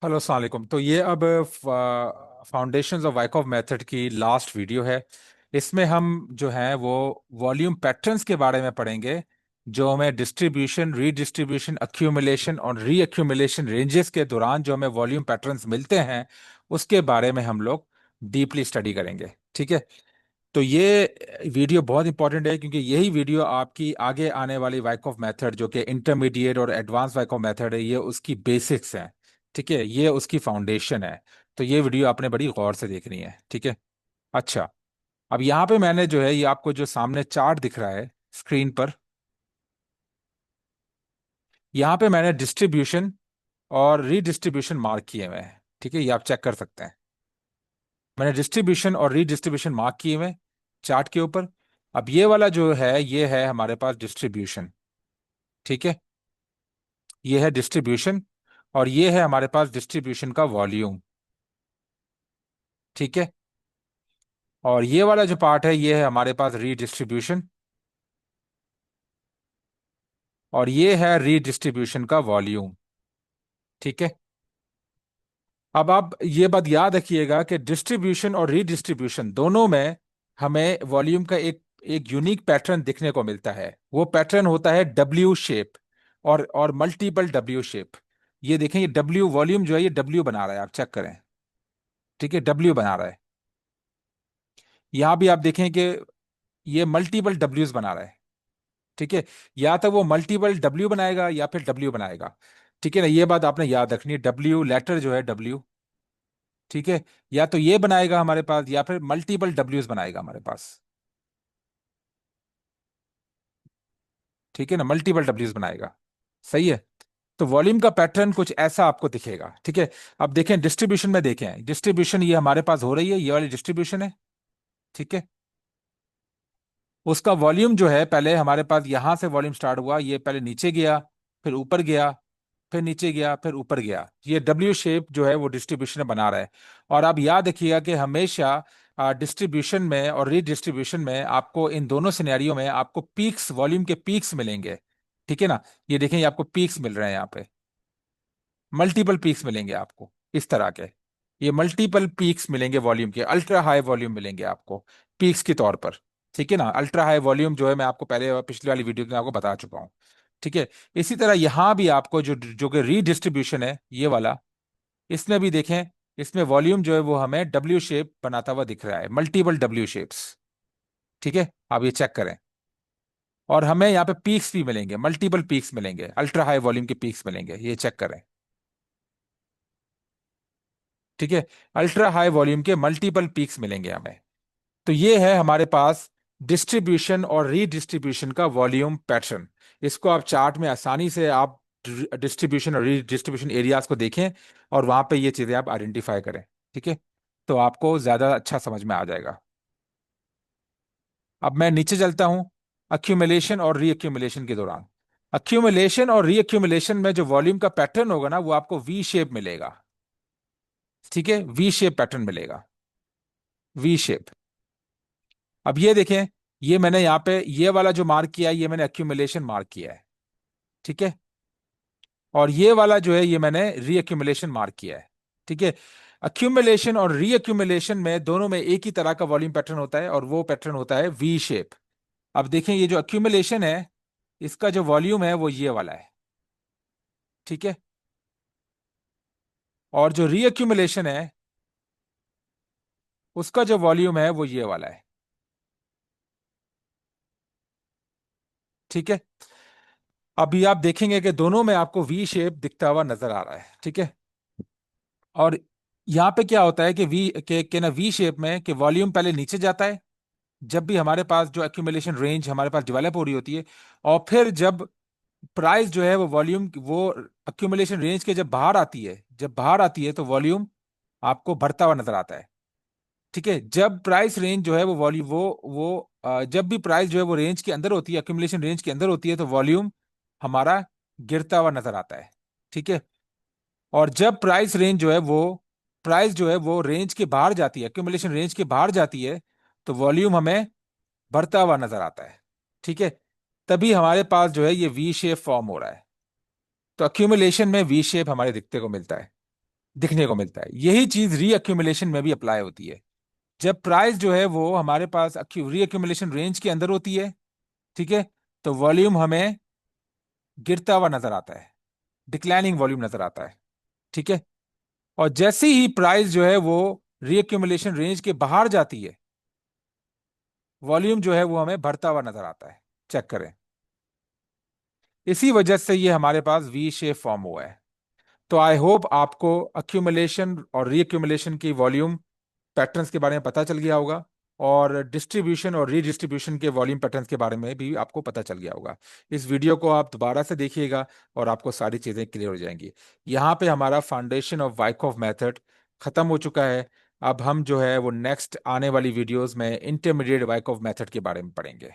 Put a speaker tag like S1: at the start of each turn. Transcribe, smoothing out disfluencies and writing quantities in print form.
S1: Hello अस्सलाम वालेकुम। तो ये अब फाउंडेशंस ऑफ वाइकॉफ मेथड की लास्ट वीडियो है। इसमें हम जो है वो वॉल्यूम पैटर्न्स के बारे में पढ़ेंगे, जो हमें डिस्ट्रीब्यूशन, रीडिस्ट्रीब्यूशन, अक्यूमुलेशन और रीअक्यूमुलेशन रेंजेस के दौरान जो हमें वॉल्यूम पैटर्न्स मिलते हैं उसके बारे में हम लोग डीपली स्टडी करेंगे। ठीक है। तो ये वीडियो बहुत इंपॉर्टेंट है क्योंकि यही वीडियो आपकी आगे आने वाली वाइकॉफ मेथड, जो कि इंटरमीडिएट और एडवांस वाइकॉफ मेथड है, ये उसकी बेसिक्स हैं। ठीक है, ये उसकी फाउंडेशन है। तो ये वीडियो आपने बड़ी गौर से देखनी है। ठीक है। अच्छा, अब यहाँ पे मैंने जो है ये आपको जो सामने चार्ट दिख रहा है स्क्रीन पर, यहाँ पे मैंने डिस्ट्रीब्यूशन और रीडिस्ट्रीब्यूशन मार्क किए हुए हैं। ठीक है, ये आप चेक कर सकते हैं। मैंने डिस्ट्रीब्यूशन और रीडिस्ट्रीब्यूशन मार्क किए हुए हैं चार्ट के ऊपर। अब ये वाला जो है ये है हमारे पास डिस्ट्रीब्यूशन। ठीक है, ये है डिस्ट्रीब्यूशन और ये है हमारे पास डिस्ट्रीब्यूशन का वॉल्यूम। ठीक है, और ये वाला जो पार्ट है ये है हमारे पास रीडिस्ट्रीब्यूशन और ये है रीडिस्ट्रीब्यूशन का वॉल्यूम। ठीक है। अब आप ये बात याद रखिएगा कि डिस्ट्रीब्यूशन और रीडिस्ट्रीब्यूशन दोनों में हमें वॉल्यूम का एक यूनिक पैटर्न दिखने को मिलता है। वो पैटर्न होता है डब्ल्यू शेप और मल्टीपल डब्ल्यू शेप। ये देखें, ये डब्ल्यू वॉल्यूम जो है ये डब्ल्यू बना रहा है, आप चेक करें। ठीक है, डब्ल्यू बना रहा है। यहां भी आप देखें कि ये मल्टीपल डब्ल्यूज बना रहा है। ठीक है, या तो वो मल्टीपल डब्ल्यू बनाएगा या फिर डब्ल्यू बनाएगा। ठीक है ना, ये बात आपने याद रखनी है। डब्ल्यू लेटर जो है डब्ल्यू, ठीक है, या तो ये बनाएगा हमारे पास या फिर मल्टीपल डब्ल्यूज बनाएगा हमारे पास। ठीक है ना, मल्टीपल डब्ल्यूज बनाएगा। सही है। तो वॉल्यूम का पैटर्न कुछ ऐसा आपको दिखेगा। ठीक है। अब देखें डिस्ट्रीब्यूशन में, देखें डिस्ट्रीब्यूशन ये हमारे पास हो रही है, ये वाली डिस्ट्रीब्यूशन है। ठीक है, उसका वॉल्यूम जो है पहले हमारे पास यहां से वॉल्यूम स्टार्ट हुआ, ये पहले नीचे गया, फिर ऊपर गया, फिर नीचे गया, फिर ऊपर गया। ये डब्ल्यू शेप जो है वो डिस्ट्रीब्यूशन बना रहा है। और आप याद रखिएगा कि हमेशा डिस्ट्रीब्यूशन में और रीडिस्ट्रीब्यूशन में आपको इन दोनों सिनेरियो में आपको पीक्स, वॉल्यूम के पीक्स मिलेंगे। ठीक है ना, ये देखें, ये आपको पीक्स मिल रहे हैं यहाँ पे, मल्टीपल पीक्स मिलेंगे आपको इस तरह के। ये मल्टीपल पीक्स मिलेंगे वॉल्यूम के, अल्ट्रा हाई वॉल्यूम मिलेंगे आपको पीक्स के तौर पर। ठीक है ना, अल्ट्रा हाई वॉल्यूम जो है मैं आपको पहले पिछली वाली वीडियो में आपको बता चुका हूँ। ठीक है। इसी तरह यहां भी आपको जो जो कि रीडिस्ट्रीब्यूशन है ये वाला, इसमें भी देखें, इसमें वॉल्यूम जो है वो हमें डब्ल्यू शेप बनाता हुआ दिख रहा है, मल्टीपल डब्ल्यू शेप्स। ठीक है, आप ये चेक करें। और हमें यहाँ पे पीक्स भी मिलेंगे, मल्टीपल पीक्स मिलेंगे, अल्ट्रा हाई वॉल्यूम के पीक्स मिलेंगे, ये चेक करें। ठीक है, अल्ट्रा हाई वॉल्यूम के मल्टीपल पीक्स मिलेंगे हमें। तो ये है हमारे पास डिस्ट्रीब्यूशन और रीडिस्ट्रीब्यूशन का वॉल्यूम पैटर्न। इसको आप चार्ट में आसानी से आप डिस्ट्रीब्यूशन और रीडिस्ट्रीब्यूशन एरियाज को देखें और वहां पे ये चीजें आप आइडेंटिफाई करें। ठीक है, तो आपको ज्यादा अच्छा समझ में आ जाएगा। अब मैं नीचे चलता हूं। अक्यूमुलेशन और रीअक्यूमुलेशन के दौरान, अक्यूमुलेशन और रीअक्यूमुलेशन में जो वॉल्यूम का पैटर्न होगा ना वो आपको वी शेप मिलेगा। ठीक है, वी शेप पैटर्न मिलेगा, वी शेप। अब ये देखें, ये मैंने यहाँ पे ये वाला जो मार्क किया है ये मैंने एक्यूमुलेशन मार्क किया है। ठीक है, और ये वाला जो है ये मैंने रीअक्यूमुलेशन मार्क किया है। ठीक है, अक्यूमुलेशन और रीअक्यूमुलेशन में दोनों में एक ही तरह का वॉल्यूम पैटर्न होता है और वो पैटर्न होता है वी शेप। अब देखें, ये जो अक्यूमुलेशन है इसका जो वॉल्यूम है वो ये वाला है। ठीक है, और जो रीअक्यूमुलेशन है उसका जो वॉल्यूम है वो ये वाला है। ठीक है, अभी आप देखेंगे कि दोनों में आपको वी शेप दिखता हुआ नजर आ रहा है। ठीक है, और यहाँ पे क्या होता है कि के ना वी शेप में कि वॉल्यूम पहले नीचे जाता है जब भी हमारे पास जो एक्यूमुलेशन रेंज हमारे पास डेवलप हो रही होती है, और फिर जब प्राइस जो है वो वॉल्यूम वो एक्यूमुलेशन रेंज के जब बाहर आती है, जब बाहर आती है तो वॉल्यूम आपको बढ़ता हुआ नजर आता है। ठीक है, जब प्राइस रेंज जो है वो वॉल्यूम जब भी प्राइस जो है वो रेंज के अंदर होती है, एक्यूमुलेशन रेंज के अंदर होती है, तो वॉल्यूम हमारा गिरता हुआ नजर आता है। ठीक है, और जब प्राइस जो है वो रेंज के बाहर जाती है, एक्यूमुलेशन रेंज के बाहर जाती है, तो वॉल्यूम हमें बढ़ता हुआ नजर आता है। ठीक है, तभी हमारे पास जो है ये वी शेप फॉर्म हो रहा है। तो एक्यूमुलेशन में वी शेप हमारे दिखते को मिलता है। दिखने को मिलता है। यही चीज रीअक्यूमुलेशन में भी अप्लाई होती है। जब प्राइस जो है वो हमारे पास रीअक्यूमुलेशन रेंज के अंदर होती है, ठीक है, तो वॉल्यूम हमें गिरता हुआ नजर आता है, डिक्लाइनिंग वॉल्यूम नजर आता है, ठीक है। और जैसे ही प्राइस जो है वो रीअक्यूमुलेशन रेंज के बाहर जाती है, वॉल्यूम जो है वो हमें बढ़ता हुआ नजर आता है। चेक करें, इसी वजह से ये हमारे पास वी शेप फॉर्म हुआ है। तो आई होप आपको अक्यूमुलेशन और रीअक्यूमुलेशन की वॉल्यूम पैटर्न्स के बारे में पता चल गया होगा, और डिस्ट्रीब्यूशन और रीडिस्ट्रीब्यूशन के वॉल्यूम पैटर्न्स के बारे में भी आपको पता चल गया होगा। इस वीडियो को आप दोबारा से देखिएगा और आपको सारी चीज़ें क्लियर हो जाएंगी। यहाँ पे हमारा फाउंडेशन ऑफ वाइकॉफ मेथड खत्म हो चुका है। अब हम जो है वो नेक्स्ट आने वाली वीडियोस में इंटरमीडिएट वाइकॉफ मेथड के बारे में पढ़ेंगे।